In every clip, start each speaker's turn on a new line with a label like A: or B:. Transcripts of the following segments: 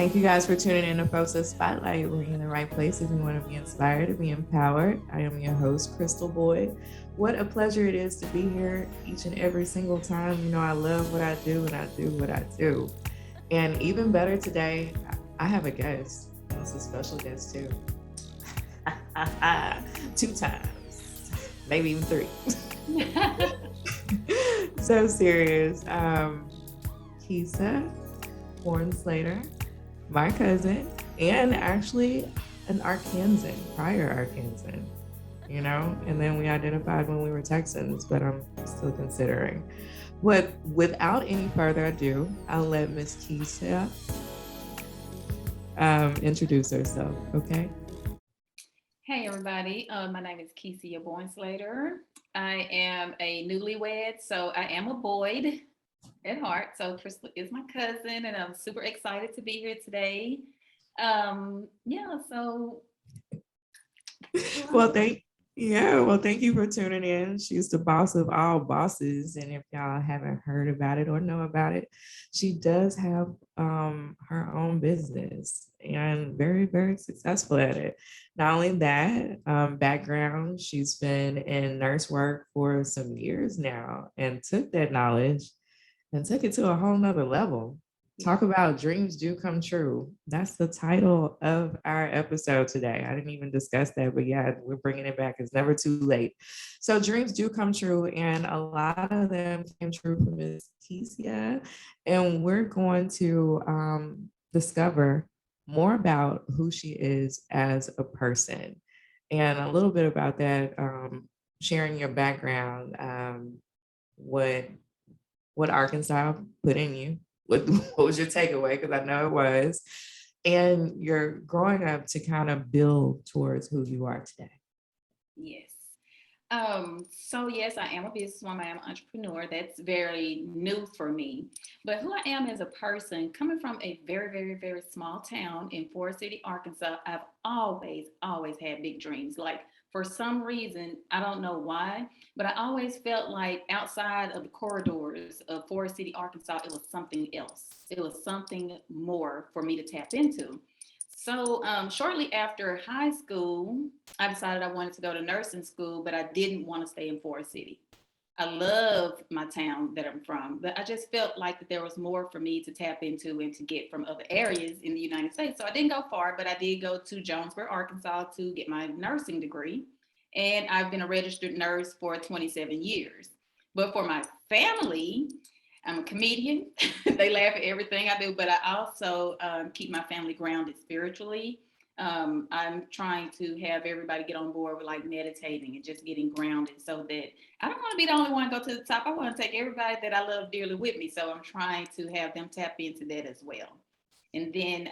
A: Thank you guys for tuning in to Focus Spotlight. We're in the right place if you want to be inspired to be empowered. I am your host, Crystal Boyd. What a pleasure it is to be here each and every single time. You know, I love what I do and I do what I do. And even better today, I have a guest. And it's a special guest too. Two times, maybe even three. So serious. Kisa Warren Slater, my cousin, and actually an Arkansan, prior Arkansan, you know? And then we identified when we were Texans, but I'm still considering. But without any further ado, I'll let Miss Keisha introduce herself, okay?
B: Hey everybody, my name is Kesia Slater. I am a newlywed, so I am a Boyd at heart. So Crystal is my cousin, and I'm super excited to be here today. Yeah, so
A: Well, thank you for tuning in. She's the boss of all bosses, and if y'all haven't heard about it or know about it, she does have her own business and very successful at it. Not only that, background, she's been in nurse work for some years now, and took that knowledge and took it to a whole nother level.
B: yeah,
A: Talk about dreams do come true. That's the title of our episode today. I didn't even discuss that, but yeah, we're bringing it back. It's never too late. So dreams do come true, and a lot of them came true for Miss Kesia. And we're going to discover more about who she is as a person and a little bit about that, sharing your background, what Arkansas put in you. What was your takeaway? Because I know it was. And you're growing up to kind of build towards who you are today.
B: yes. So yes, I am a businesswoman, I am an entrepreneur. That's very new for me. But who I am as a person, coming from a very small town in Forest City, Arkansas, I've always had big dreams. Like for some reason, I don't know why, but I always felt like outside of the corridors of Forest City, Arkansas, it was something else. It was something more for me to tap into. So, shortly after high school, I decided I wanted to go to nursing school, but I didn't want to stay in Forest City. I love my town that I'm from, but I just felt like that there was more for me to tap into and to get from other areas in the United States. So I didn't go far, but I did go to Jonesboro, Arkansas to get my nursing degree. And I've been a registered nurse for 27 years. But for my family, I'm a comedian. They laugh at everything I do, but I also keep my family grounded spiritually. I'm trying to have everybody get on board with like meditating and just getting grounded so that I don't want to be the only one to go to the top. I want to take everybody that I love dearly with me. So I'm trying to have them tap into that as well. And then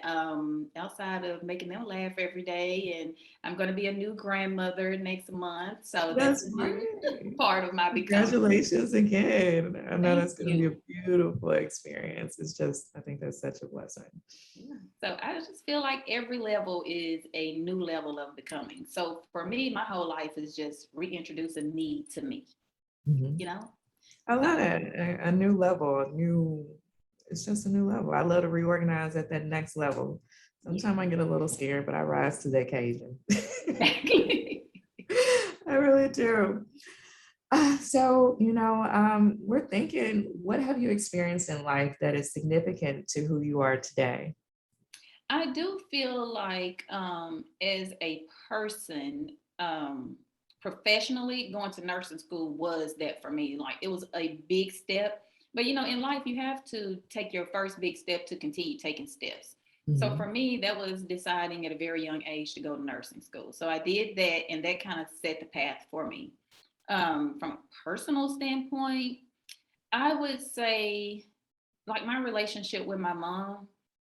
B: outside of making them laugh every day, and I'm going to be a new grandmother next month. So that's
A: That's
B: a new
A: right.
B: part of my becoming.
A: Congratulations again. I know
B: Thank
A: that's going to be
B: you.
A: a beautiful experience. It's just, I think that's such a blessing.
B: Yeah. So I just feel like every level is a new level of becoming. So for me, my whole life is just reintroducing me to me,
A: Mhm.
B: you know?
A: I
B: So
A: love that. A new level, it's just a new level. I love to reorganize at that next level.
B: yeah,
A: Sometimes I get a little scared, but I rise to the occasion.
B: exactly.
A: I really do. So, we're thinking, what have you experienced in life that is significant to who you are today?
B: I do feel like as a person, professionally, going to nursing school was that for me. Like it was a big step. But in life, you have to take your first big step to continue taking steps. So for
A: Mhm.
B: me, that was deciding at a very young age to go to nursing school. So I did that, and that kind of set the path for me. From a personal standpoint, I would say like my relationship with my mom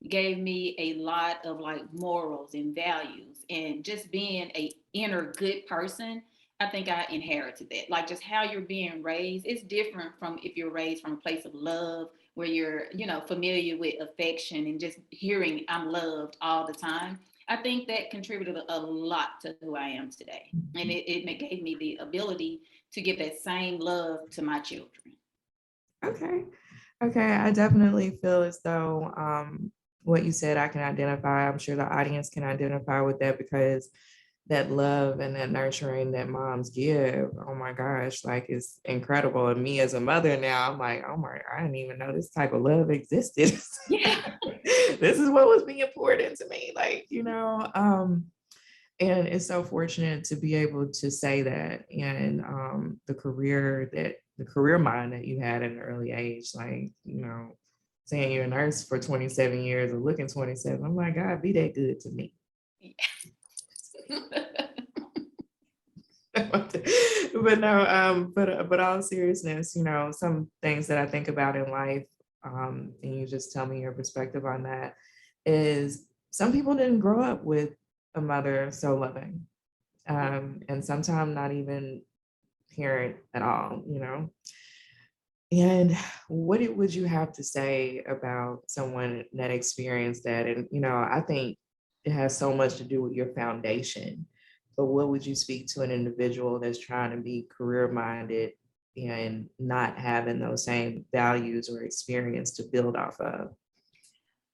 B: gave me a lot of like morals and values and just being a inner good person. I think I inherited that. Like just how you're being raised is different from if you're raised from a place of love where you're, familiar with affection and just hearing I'm loved all the time. I think that contributed a lot to who I am today. And it gave me the ability to give that same love to my children.
A: Okay. Okay. I definitely feel as though what you said, I can identify. I'm sure the audience can identify with that because that love and that nurturing that moms give, oh my gosh, like it's incredible. And me as a mother now, I'm like, oh my, I didn't even know this type of love existed.
B: Yeah.
A: This is what was being poured into me. Like, and it's so fortunate to be able to say that. And the career mind that you had at an early age, like, saying you're a nurse for 27 years or looking 27, I'm like, God, be that good to me. But no, but all seriousness, some things that I think about in life, and you just tell me your perspective on that, is some people didn't grow up with a mother so loving, and sometimes not even parent at all. And would you have to say about someone that experienced that? And I think it has so much to do with your foundation. But what would you speak to an individual that's trying to be career minded and not having those same values or experience to build off of?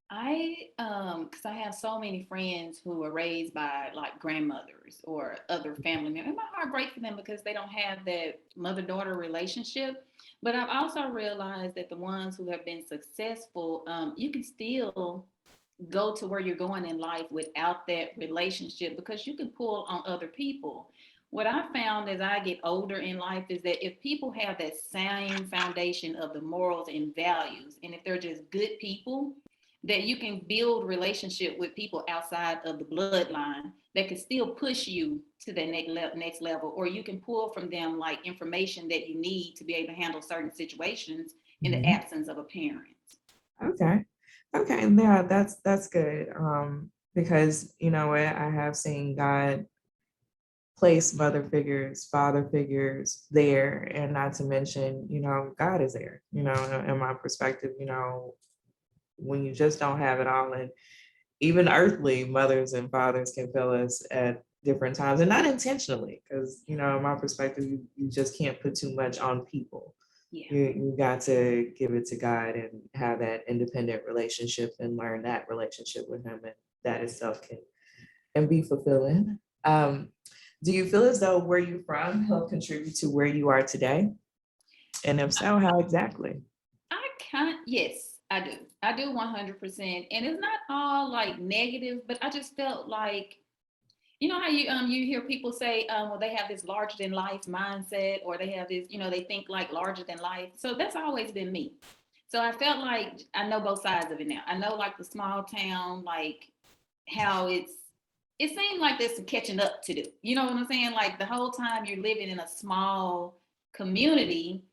B: Because I have so many friends who were raised by like grandmothers or other family members. And my heart breaks for them because they don't have that mother-daughter relationship. But I've also realized that the ones who have been successful, you can still go to where you're going in life without that relationship because you can pull on other people. What I found as I get older in life is that if people have that same foundation of the morals and values, and if they're just good people, that you can build relationship with people outside of the bloodline that can still push you to the next level, or you can pull from them like information that you need to be able to handle certain situations in the
A: Mhm.
B: absence of a parent.
A: Okay. Okay. Yeah, that's good. Because you know what, I have seen God place mother figures, father figures there, and not to mention, God is there, in my perspective, when you just don't have it all. And even earthly mothers and fathers can fail us at different times and not intentionally, because, in my perspective, you just can't put too much on people.
B: Yeah.
A: You got to give it to God and have that independent relationship and learn that relationship with Him. And that itself can and be fulfilling. Do you feel as though where you're from helped contribute to where you are today? And if so, how exactly?
B: I can't, yes, I do. I do 100%. And it's not all like negative, but I just felt like, you know how you hear people say, well, they have this larger than life mindset, or they have this, they think like larger than life. So that's always been me. So I felt like I know both sides of it now. I know like the small town, like how it seemed like there's some catching up to do. You know what I'm saying? Like the whole time you're living in a small community,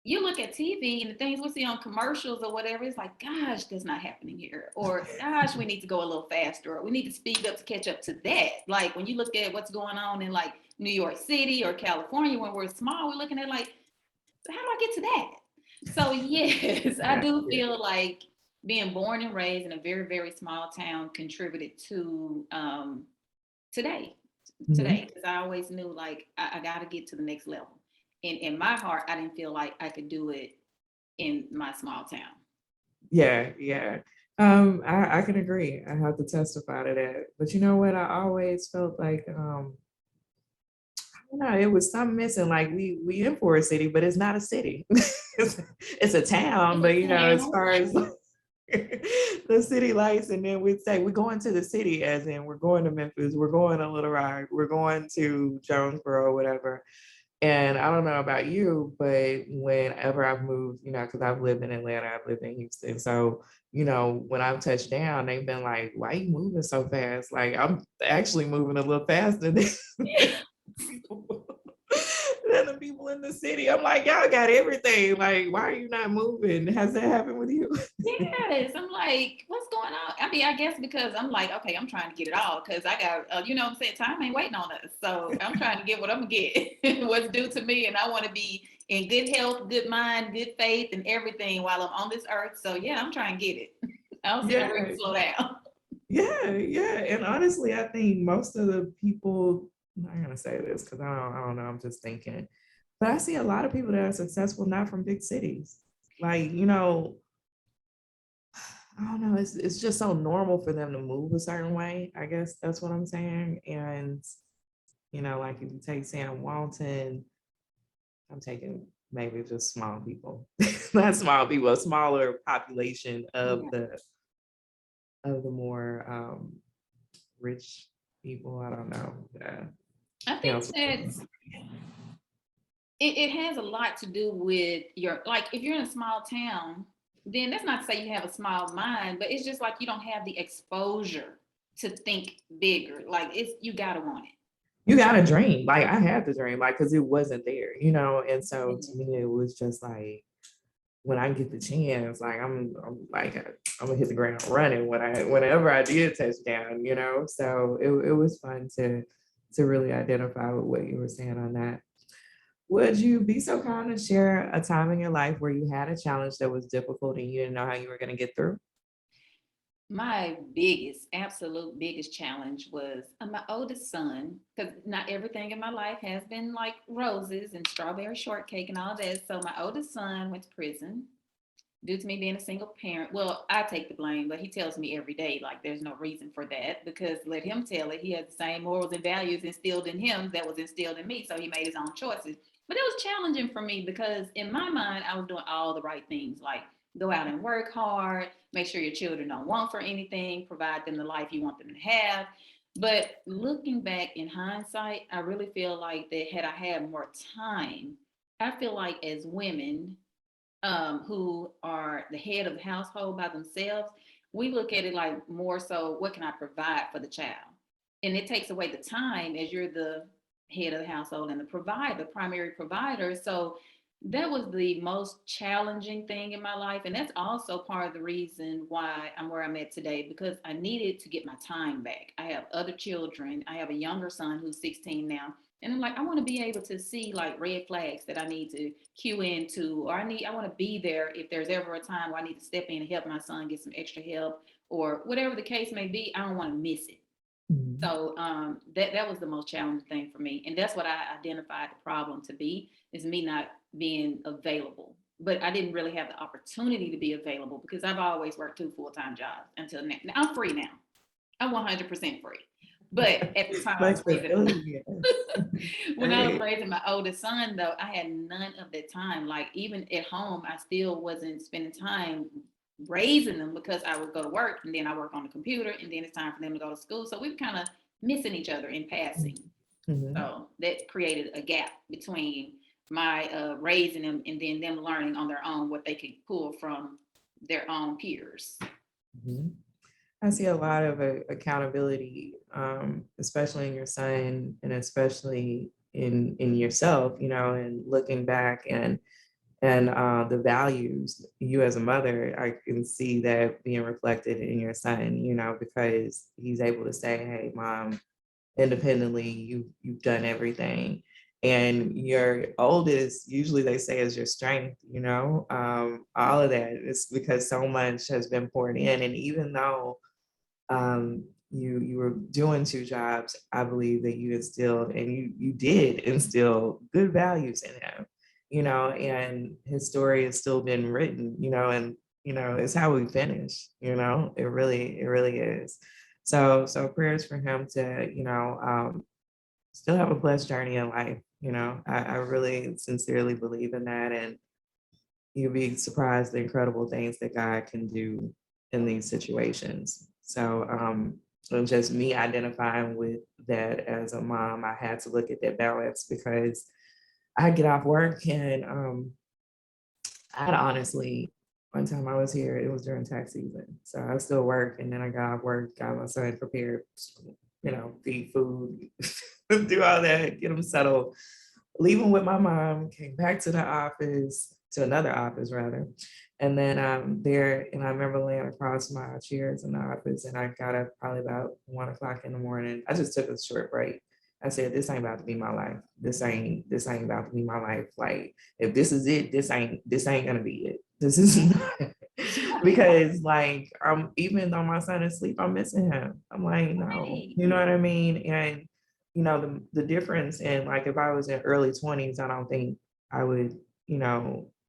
B: you look at TV and the things we see on commercials or whatever, it's like, gosh, that's not happening here. Or, gosh, we need to go a little faster. Or we need to speed up to catch up to that. Like when you look at what's going on in like New York City or California when we're small, we're looking at like, how do I get to that? So, yes, I
A: Yeah,
B: do
A: yeah.
B: feel like being born and raised in a very, very small town contributed to today.
A: Mhm.
B: Today, because I always knew like I got to get to the next level. And in my heart, I didn't feel like I could do it in my small town.
A: Yeah, yeah. I can agree. I have to testify to that. But you know what? I always felt like I don't know, it was something missing. Like we in Forest City, but it's not a city. It's a town,
B: It's
A: but
B: a
A: as
B: town.
A: far as the city lights, and then we'd say we're going to the city, as in we're going to Memphis, we're going to Little Rock, we're going to Jonesboro, whatever. And I don't know about you, but whenever I've moved, because I've lived in Atlanta, I've lived in Houston. So, when I've touched down, they've been like, why are you moving so fast? Like, I'm actually moving a little faster than people than the people in the city. I'm like, y'all got everything. Like, why are you not moving? Has that happened with you?
B: Yes, I'm like, what's going on? I mean, I guess because I'm like, okay, I'm trying to get it all because I got, you know what I'm saying? Time ain't waiting on us. So I'm trying to get what I'm gonna get, what's due to me. And I want to be in good health, good mind, good faith, and everything while I'm on this earth. So yeah, I'm trying to get it. I don't see no reason
A: Yeah,
B: to slow down.
A: yeah, yeah. And honestly, I think most of the people, I'm not gonna say this because I don't know, I'm just thinking, but I see a lot of people that are successful not from big cities. Like, I I don't know, it's just so normal for them to move a certain way. I guess that's what I'm saying. And like if you take Sam Walton, I'm taking maybe just small people, not small people, a smaller population
B: Yeah.
A: of the more rich people. I don't know.
B: I think
A: Council.
B: that it has a lot to do with your, like, if you're in a small town, then that's not to say you have a small mind, but it's just like you don't have the exposure to think bigger. Like, it's, you gotta want it.
A: You got a dream. Like I had the dream, like because it wasn't there, and so
B: Yeah.
A: to me it was just like when I get the chance, like I'm like I'm gonna hit the ground running whenever I did touch down, So it was fun to really identify with what you were saying on that. Would you be so kind to share a time in your life where you had a challenge that was difficult and you didn't know how you were going to get through?
B: My biggest, absolute biggest challenge was my oldest son, because not everything in my life has been like roses and strawberry shortcake and all that. So my oldest son went to prison due to me being a single parent. Well, I take the blame, but he tells me every day, like, there's no reason for that, because let him tell it. He has the same morals and values instilled in him that was instilled in me. So he made his own choices. But it was challenging for me because in my mind, I was doing all the right things, like go out and work hard, make sure your children don't want for anything, provide them the life you want them to have. But looking back in hindsight, I really feel like that had I had more time, I feel like as women, who are the head of the household by themselves, we look at it like more so, what can I provide for the child? And it takes away the time as you're the head of the household and the provider, primary provider. So that was the most challenging thing in my life. And that's also part of the reason why I'm where I'm at today, because I needed to get my time back. I have other children. I have a younger son who's 16 now. And I'm like, I want to be able to see like red flags that I need to cue into, or I want to be there if there's ever a time where I need to step in and help my son get some extra help or whatever the case may be. I don't want to miss it.
A: Mhm.
B: So that was the most challenging thing for me, and that's what I identified the problem to be, is me not being available. But I didn't really have the opportunity to be available because I've always worked 2 full-time jobs until now. Now I'm free now. I'm 100% free. But at the time I was raising,
A: Flexibility, yes.
B: when I was
A: Right.
B: raising my oldest son, though, I had none of that time. Like even at home, I still wasn't spending time raising them because I would go to work and then I work on the computer and then it's time for them to go to school. So we were kind of missing each other in passing.
A: Mhm.
B: So that created a gap between my raising them and then them learning on their own what they could pull from their own peers.
A: Mhm. I see a lot of accountability, especially in your son and especially in yourself, and looking back and the values you as a mother, I can see that being reflected in your son, because he's able to say, "Hey, mom, independently, you've done everything." And your oldest, usually they say is your strength, all of that is because so much has been poured in. And even though you were doing 2 jobs, I believe that you instilled and you did instill good values in him, and his story has still been written, and it's how we finish, it really is. So prayers for him to, still have a blessed journey in life. I really sincerely believe in that. And you'll be surprised the incredible things that God can do in these situations. So, and just me identifying with that as a mom, I had to look at that balance because I get off work and I'd honestly, one time I was here, it was during tax season. So I still work and then I got off work, got my son prepared, feed food, do all that, get him settled, leaving with my mom, came back to the office, to another office rather. And then there, and I remember laying across my chairs in the office and I got up probably about 1 o'clock in the morning. I just took a short break. I said, this ain't about to be my life. This ain't about to be my life. Like, if this is it, this ain't gonna be it. This is not because like even though my son is asleep, I'm missing him. I'm like, no,
B: Right.
A: you know what I mean? And the difference in like if I was in early 20s, I don't think I would,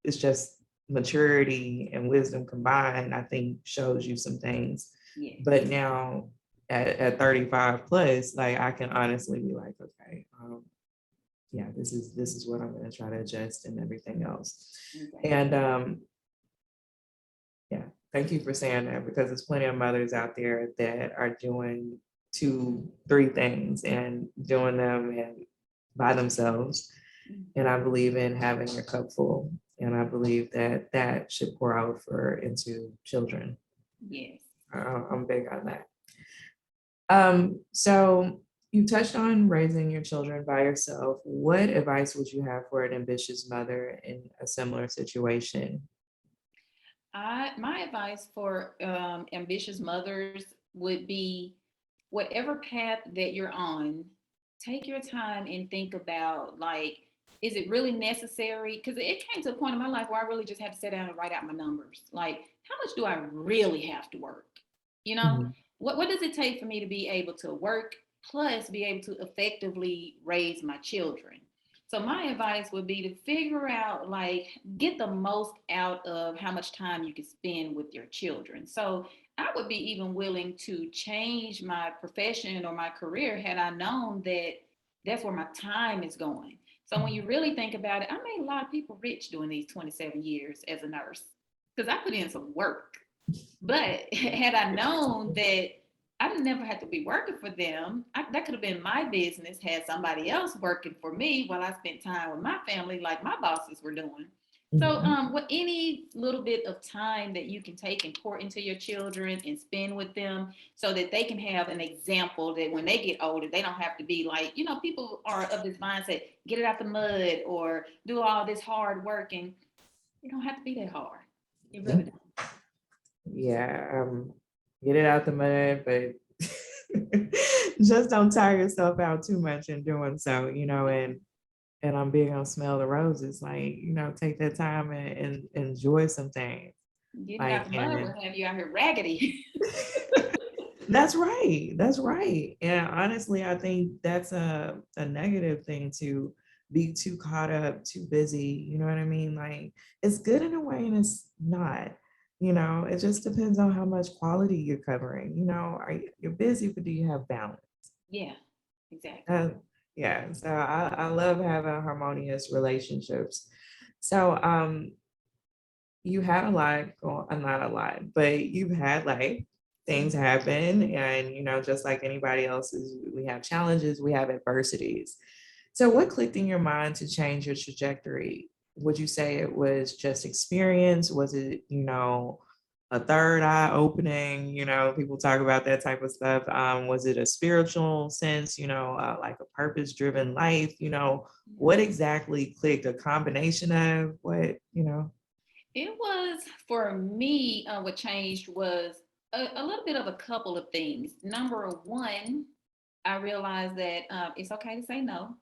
A: it's just maturity and wisdom combined, I think shows you some things.
B: Yes.
A: But now at 35 plus, like I can honestly be like, okay, yeah, this is what I'm gonna try to adjust and everything else.
B: Exactly.
A: And yeah, thank you for saying that because there's plenty of mothers out there that are doing two, three things and doing them and by themselves. And I believe in having your cup full. And I believe that that should pour out for into children.
B: Yes.
A: I'm big on that. So you touched on raising your children by yourself. What advice would you have for an ambitious mother in a similar situation?
B: My advice for ambitious mothers would be whatever path that you're on, take your time and think about like, is it really necessary? Because it came to a point in my life where I really just had to sit down and write out my numbers. Like, how much do I really have to work? You know,
A: Mhm.
B: what does it take for me to be able to work plus be able to effectively raise my children? So my advice would be to figure out like get the most out of how much time you can spend with your children. So I would be even willing to change my profession or my career had I known that that's where my time is going. So when you really think about it, I made a lot of people rich doing these 27 years as a nurse because I put in some work. But had I known that I never had to be working for them, that could have been my business had somebody else working for me while I spent time with my family, like my bosses were doing. So,
A: Mhm.
B: what any little bit of time that you can take and pour into your children and spend with them, so that they can have an example that when they get older, they don't have to be like, people are of this mindset, get it out the mud or do all this hard work, and it don't have to be that hard. It really don't.
A: Yeah, get it out the mud, but just don't tire yourself out too much in doing so, and I'm big on smell the roses, like, take that time and enjoy some things.
B: Getting it out
A: Like,
B: the mud
A: and
B: will have you out here raggedy.
A: that's right. That's right. And honestly, I think that's a negative thing to be too caught up, too busy. You know what I mean? Like it's good in a way and it's not. It just depends on how much quality you're covering. You're busy, but do you have balance?
B: Yeah, exactly.
A: Uh, yeah. So I love having harmonious relationships. So you had a lot going, not a lot, but you've had like things happen, and just like anybody else's, we have challenges, we have adversities. So what clicked in your mind to change your trajectory? Would you say it was just experience? Was it, a third eye opening? People talk about that type of stuff. Was it a spiritual sense, like a purpose driven life? What exactly clicked? A combination of what?
B: It was for me, what changed was a little bit of a couple of things. Number one, I realized that it's okay to say no.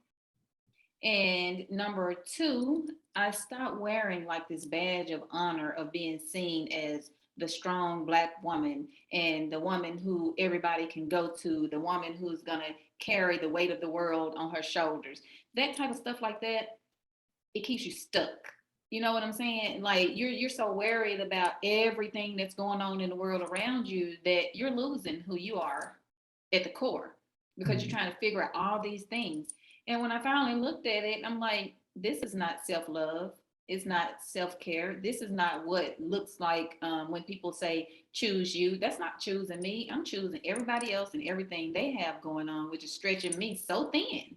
B: And number two, I stopped wearing like this badge of honor of being seen as the strong Black woman and the woman who everybody can go to, the woman who's going to carry the weight of the world on her shoulders. That type of stuff like that, it keeps you stuck. You know what I'm saying? Like you're so worried about everything that's going on in the world around you that you're losing who you are at the core because you're
A: Mhm.
B: trying to figure out all these things. And when I finally looked at it, I'm like, this is not self-love. It's not self-care. This is not what looks like when people say choose you. That's not choosing me. I'm choosing everybody else and everything they have going on, which is stretching me so thin.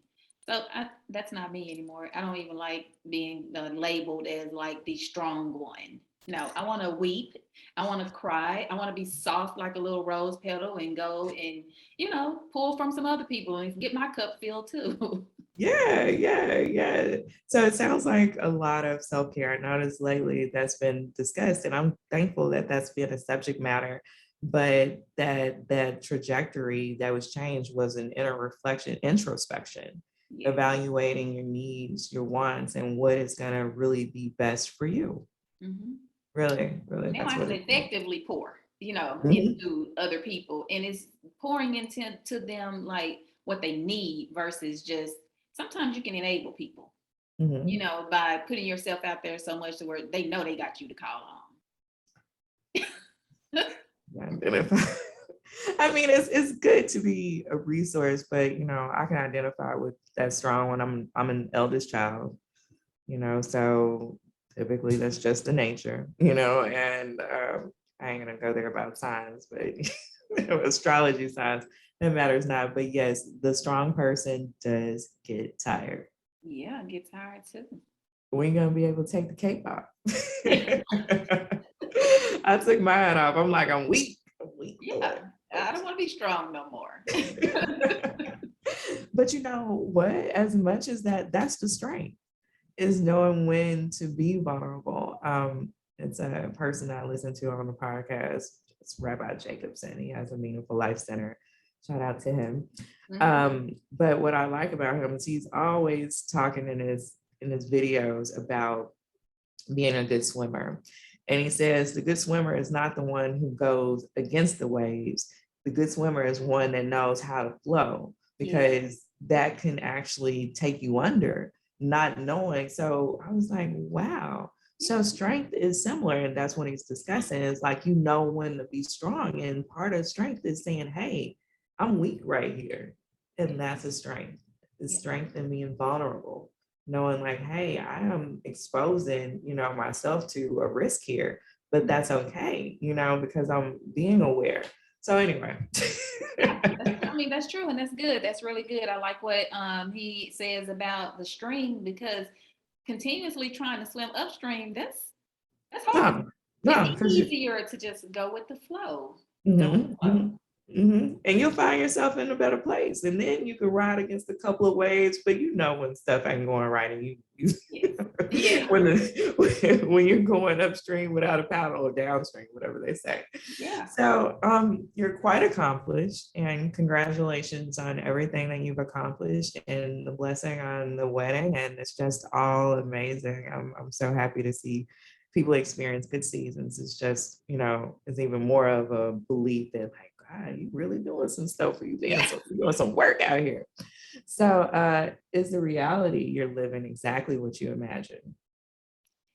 B: So that's not me anymore. I don't even like being labeled as like the strong one. No, I want to weep. I want to cry. I want to be soft like a little rose petal and go and, pull from some other people and get my cup filled too.
A: Yeah, yeah, yeah. So it sounds like a lot of self-care. I noticed lately that's been discussed, and I'm thankful that that's been a subject matter. But that trajectory that was changed was an inner reflection, introspection,
B: Yeah.
A: evaluating your needs, your wants, and what is going to really be best for you.
B: Hmm.
A: Really, really,
B: Now
A: that's
B: I
A: what
B: can
A: it.
B: effectively pour,
A: Mhm.
B: into other people, and it's pouring into to them like what they need versus just sometimes you can enable people.
A: Mhm.
B: by putting yourself out there so much to where they know they got you to call on.
A: Identify. I mean, it's good to be a resource, but I can identify with that strong when I'm an eldest child, so typically that's just the nature, and I ain't gonna go there about signs, but astrology signs, it matters not. But yes, the strong person does get tired.
B: Yeah, I get tired too.
A: We ain't gonna be able to take the cape off. I took my hat off. I'm like, I'm weak. I'm weak.
B: Yeah, I don't want to be strong no more.
A: But you know what? As much as that's the strength, is knowing when to be vulnerable. It's a person I listen to on the podcast. It's Rabbi Jacobson. He has a Meaningful Life Center. Shout out to him.
B: Mhm.
A: But what I like about him is he's always talking in his videos about being a good swimmer. And he says the good swimmer is not the one who goes against the waves. The good swimmer is one that knows how to flow,
B: Yeah.
A: because that can actually take you under, not knowing. So I was like, wow. So
B: Yeah.
A: strength is similar. And that's what he's discussing, is like, when to be strong. And part of strength is saying, hey, I'm weak right here.
B: Yeah.
A: And that's a strength. The
B: Yeah.
A: strength in being vulnerable, knowing like, hey, I am exposing, myself to a risk here, but that's okay, because I'm being aware. So anyway.
B: Yeah, I mean that's true, and that's good. That's really good. I like what he says about the stream, because continuously trying to swim upstream, that's hard.
A: No,
B: It's
A: no, because
B: easier to just go with the flow. Go with the
A: Mhm,
B: flow.
A: mhm, and you'll find yourself in a better place. And then you can ride against a couple of waves, but when stuff ain't going right, and you
B: Yes. Yeah.
A: when you're going upstream without a paddle, or downstream, whatever they say.
B: Yeah.
A: So you're quite accomplished, and congratulations on everything that you've accomplished, and the blessing on the wedding. And it's just all amazing. I'm so happy to see people experience good seasons. It's just, it's even more of a belief that, like, God, you really doing some stuff for you,
B: Yeah.
A: you doing some work out here. So is the reality you're living exactly what you imagine,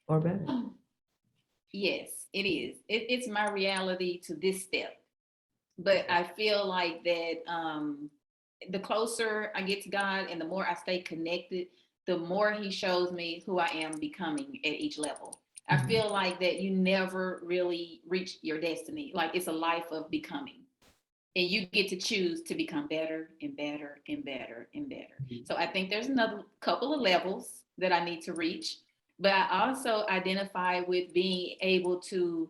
A: or better?
B: Yes, it is. It's my reality to this step. But I feel like that the closer I get to God and the more I stay connected, the more He shows me who I am becoming at each level. I
A: Mhm.
B: feel like that you never really reach your destiny. Like it's a life of becoming. And you get to choose to become better and better and better and better. So I think there's another couple of levels that I need to reach. But I also identify with being able to,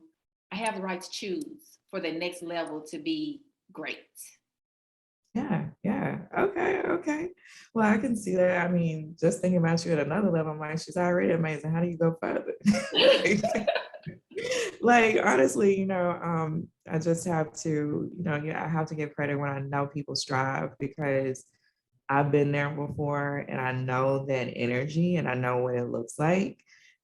B: I have the right to choose for the next level to be great.
A: Yeah, yeah. Okay, okay. Well, I can see that. I mean, just thinking about you at another level, I'm like, she's already amazing. How do you go further? like, like, honestly, I just have to, yeah, I have to give credit when I know people strive, because I've been there before, and I know that energy, and I know what it looks like.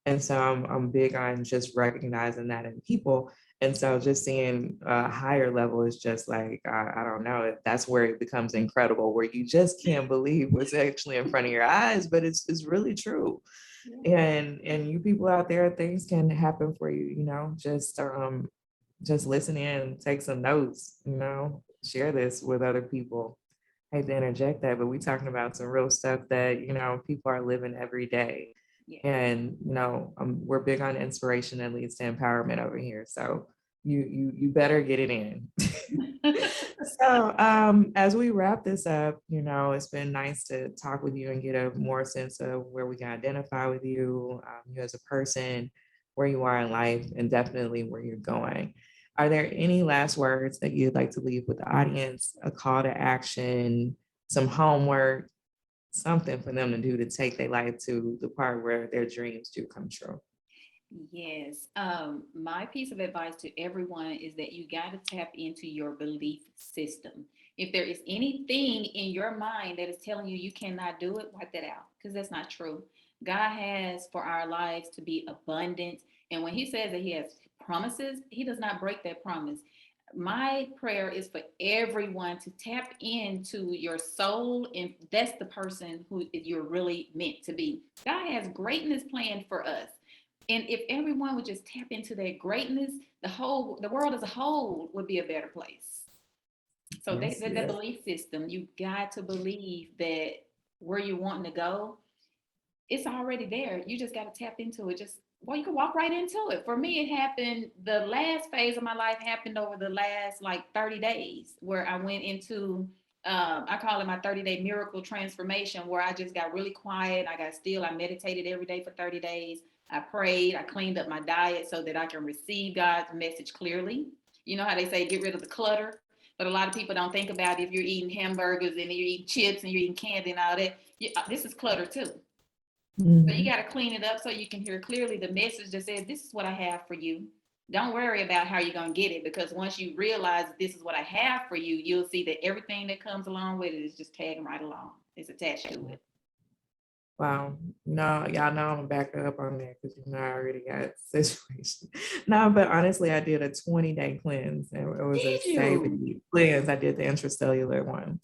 A: And so I'm big on just recognizing that in people. And so just seeing a higher level is just like, I don't know, that's where it becomes incredible, where you just can't believe what's actually in front of your eyes, but it's really true.
B: Yeah.
A: And you people out there, things can happen for you, just listen in, take some notes, share this with other people. Hate to interject that, but we're talking about some real stuff that, people are living every day.
B: Yeah.
A: And, we're big on inspiration that leads to empowerment over here. So you better get it in. So as we wrap this up, it's been nice to talk with you and get a more sense of where we can identify with you, you as a person, where you are in life, and definitely where you're going. Are there any last words that you'd like to leave with the audience, a call to action, some homework, something for them to do to take their life to the part where their dreams do come true?
B: Yes. My piece of advice to everyone is that you got to tap into your belief system. If there is anything in your mind that is telling you you cannot do it, wipe that out, because that's not true. God has for our lives to be abundant. And when He says that He has promises, He does not break that promise. my prayer is for everyone to tap into your soul, and that's the person who you're really meant to be. God has greatness planned for us. And if everyone would just tap into that greatness, the world as a whole would be a better place. So
A: Yes,
B: that
A: yes.
B: belief system, you got to believe that where you're wanting to go, it's already there. You just got to tap into it. Just, well, you can walk right into it. For me, it happened. The last phase of my life happened over the last like 30 days, where I went into, I call it my 30-day miracle transformation, where I just got really quiet. I got still. I meditated every day for 30 days. I prayed. I cleaned up my diet so that I can receive God's message clearly. You know how they say, get rid of the clutter. But a lot of people don't think about if you're eating hamburgers and you're eating chips and you're eating candy and all that. This is clutter too. So you
A: Mhm.
B: got to clean it up so you can hear clearly the message that says, this is what I have for you. Don't worry about how you're going to get it, because once you realize this is what I have for you, you'll see that everything that comes along with it is just tagging right along. It's attached to it.
A: Wow. No, y'all know I'm gonna back up on that because you know I already got situation. No, but honestly, I did a 20-day cleanse and it was a
B: Did you?
A: 70 cleanse. I did the intracellular one.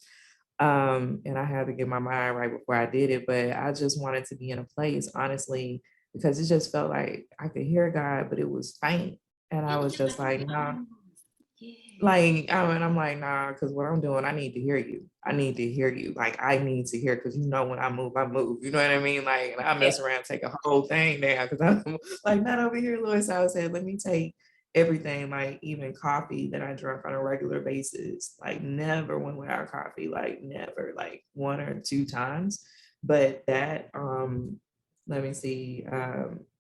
A: And I had to get my mind right before I did it, but I just wanted to be in a place, honestly, because it just felt like I could hear God, but it was faint. And I
B: It was
A: was
B: just
A: just
B: like in
A: like,
B: your
A: nah,
B: arms. Yes.
A: and I'm like, nah, because what I'm doing, I need to hear you. I need to hear you. Like, I need to hear, because you know, when I move, I move. You know what I mean? Like, and I
B: Yeah.
A: mess around, take a whole thing down, because I'm like, not over here, Louis. So I said, let me take everything, like even coffee that I drink on a regular basis. Like, never went without coffee, like, never, like one or two times. But that, let me see,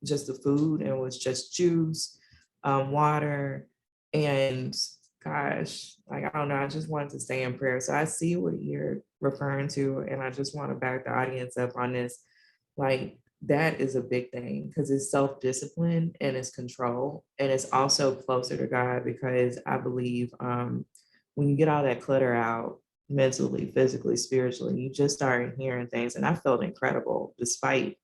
A: just the food, and it was just juice, water, and gosh, like I don't know, I just wanted to stay in prayer. So I see what you're referring to, and I just want to back the audience up on this. Like that is a big thing because it's self-discipline and it's control, and it's also closer to God because I believe when you get all that clutter out mentally, physically, spiritually, you just start hearing things. And I felt incredible despite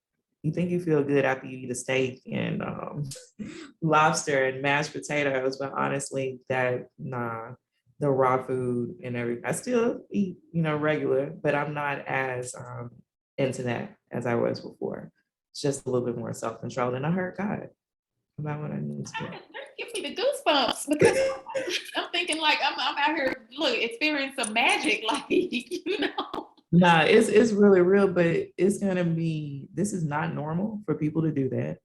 A: you think you feel good after you eat a steak and lobster and mashed potatoes, but honestly, that nah, the raw food and everything. I still eat, regular, but I'm not as into that as I was before. It's just a little bit more self control, and I heard God about what I need to do.
B: That gives me the goosebumps, because I'm thinking like I'm out here, look, experiencing some magic, like, you know.
A: Nah, it's really real, but it's gonna be. This is not normal for people to do that.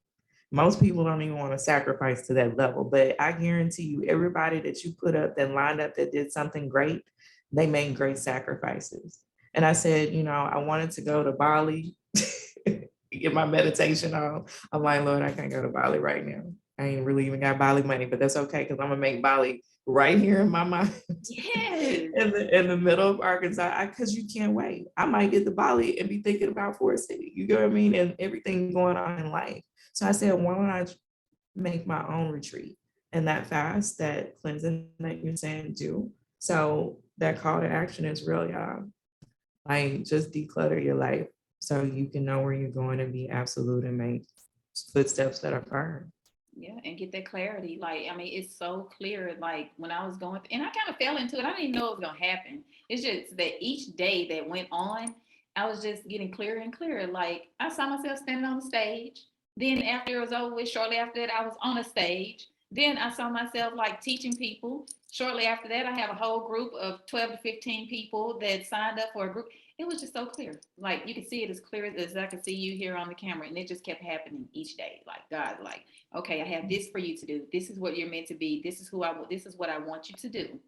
A: Most people don't even want to sacrifice to that level, but I guarantee you, everybody that you put up that lined up that did something great, they made great sacrifices. And I said, I wanted to go to Bali, get my meditation on. I'm like, Lord, I can't go to Bali right now. I ain't really even got Bali money, but that's okay because I'm gonna make Bali right here in my mind
B: Yes.
A: in the middle of Arkansas, because you can't wait. I might get to Bali and be thinking about Forest City, you know what I mean, and everything going on in life. So I said, why don't I make my own retreat and that fast, that cleansing that you're saying do. So that call to action is real, y'all. Like just declutter your life so you can know where you're going and be absolute and make footsteps that are firm.
B: Yeah, and get that clarity. Like, I mean, it's so clear. Like when I was going, and I kind of fell into it. I didn't even know it was gonna happen. It's just that each day that went on, I was just getting clearer and clearer. Like I saw myself standing on the stage. Then after it was over with, shortly after that, I was on a stage. Then I saw myself like teaching people. Shortly after that, I have a whole group of 12 to 15 people that signed up for a group. It was just so clear. Like you could see it as clear as I could see you here on the camera. And it just kept happening each day. Like God, like, okay, I have this for you to do. This is what you're meant to be. This is what I want you to do.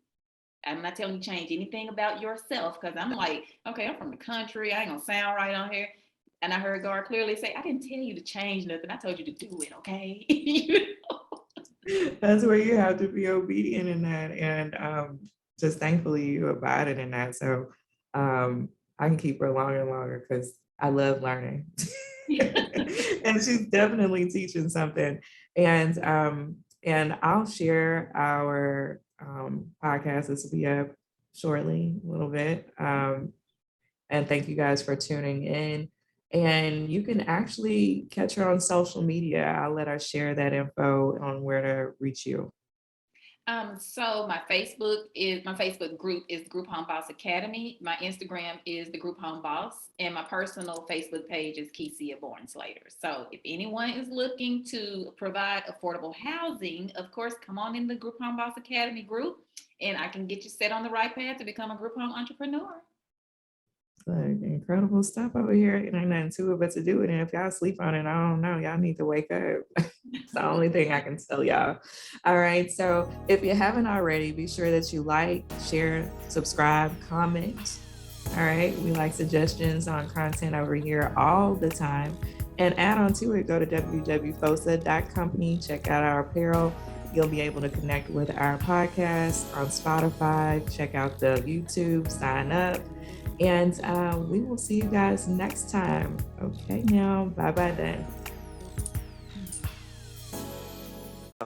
B: I'm not telling you to change anything about yourself, because I'm like, okay, I'm from the country. I ain't gonna sound right on here. And I heard God clearly say, I didn't tell you to change nothing. I told you to do it, okay?
A: That's where you have to be obedient in that, and just thankfully you abided in that. So I can keep her longer and longer because I love learning. And she's definitely teaching something. And I'll share our podcast. This will be up shortly, a little bit. And thank you guys for tuning in. And you can actually catch her on social media. I'll let her share that info on where to reach you.
B: So my Facebook group is Group Home Boss Academy. My Instagram is the Group Home Boss, and my personal Facebook page is Kesia Bourne Slater. So if anyone is looking to provide affordable housing, of course, come on in the Group Home Boss Academy group, and I can get you set on the right path to become a group home entrepreneur.
A: Like incredible stuff over here. It ain't nothing to it but to do it. And if y'all sleep on it, I don't know. Y'all need to wake up. It's the only thing I can tell y'all. All right. So if you haven't already, be sure that you like, share, subscribe, comment. All right. We like suggestions on content over here all the time. And add on to it, go to www.fosa.company, check out our apparel. You'll be able to connect with our podcast on Spotify, check out the YouTube, sign up. And we will see you guys next time. Okay, now, bye bye then.